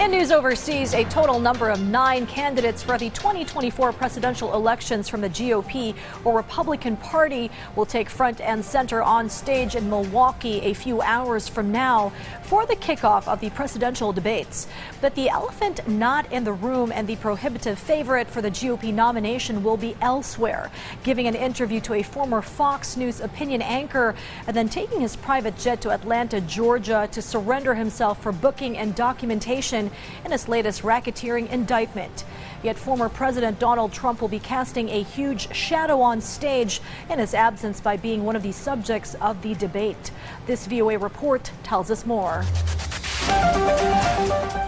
In news overseas, a total number of 9 candidates for the 2024 presidential elections from the GOP or Republican Party will take front and center on stage in Milwaukee a few hours from now for the kickoff of the presidential debates. But the elephant not in the room and the prohibitive favorite for the GOP nomination will be elsewhere, giving an interview to a former Fox News opinion anchor and then taking his private jet to Atlanta, Georgia to surrender himself for booking and documentation in his latest racketeering indictment. Yet former President Donald Trump will be casting a huge shadow on stage in his absence by being one of the subjects of the debate. This VOA report tells us more.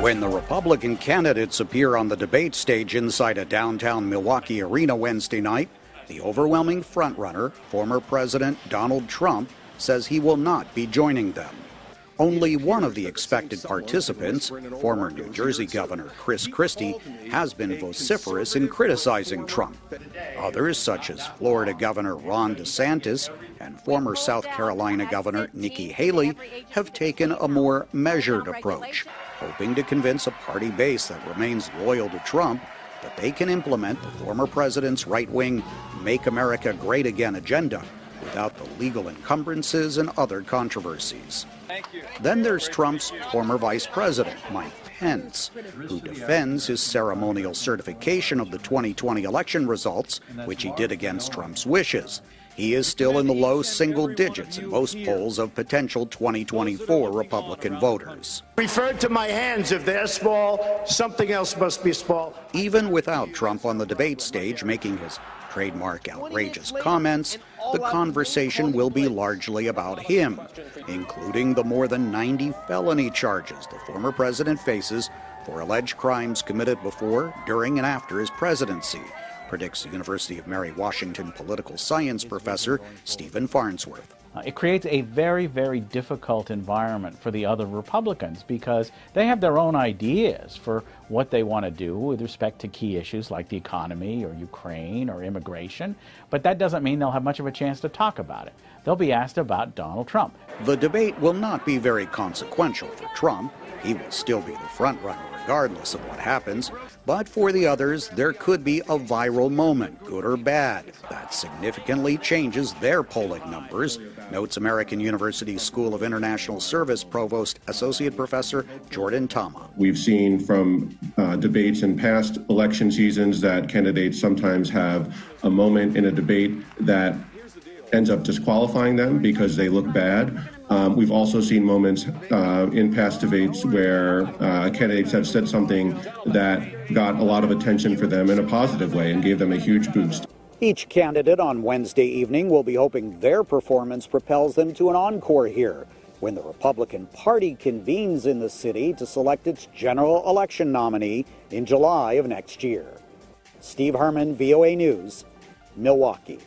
When the Republican candidates appear on the debate stage inside a downtown Milwaukee arena Wednesday night, the overwhelming frontrunner, former President Donald Trump, says he will not be joining them. Only one of the expected participants, former New Jersey Governor Chris Christie, has been vociferous in criticizing Trump. Others, such as Florida Governor Ron DeSantis and former South Carolina Governor Nikki Haley, have taken a more measured approach, hoping to convince a party base that remains loyal to Trump that they can implement the former president's right-wing Make America Great Again agenda without the legal encumbrances and other controversies. Then there's Trump's former vice president, Mike Pence, who defends his ceremonial certification of the 2020 election results, which he did against Trump's wishes. He is still in the low single digits in most polls of potential 2024 Republican voters. Referred to my hands. If they're small, something else must be small. Even without Trump on the debate stage making his trademark outrageous comments, the conversation will be largely about him, including the more than 90 felony charges the former president faces for alleged crimes committed before, during, and after his presidency, predicts the University of Mary Washington political science professor Stephen Farnsworth. It creates a very, very difficult environment for the other Republicans because they have their own ideas for what they want to do with respect to key issues like the economy or Ukraine or immigration, but that doesn't mean they'll have much of a chance to talk about it. They'll be asked about Donald Trump. The debate will not be very consequential for Trump. He will still be the frontrunner regardless of what happens, but for the others, there could be a viral moment, good or bad, that significantly changes their polling numbers, notes American University School of International Service Provost Associate Professor Jordan Tama. We've seen from debates in past election seasons that candidates sometimes have a moment in a debate that ends up disqualifying them because they look bad. We've also seen moments in past debates where candidates have said something that got a lot of attention for them in a positive way and gave them a huge boost. Each candidate on Wednesday evening will be hoping their performance propels them to an encore here when the Republican Party convenes in the city to select its general election nominee in July of next year. Steve Herman, VOA News, Milwaukee.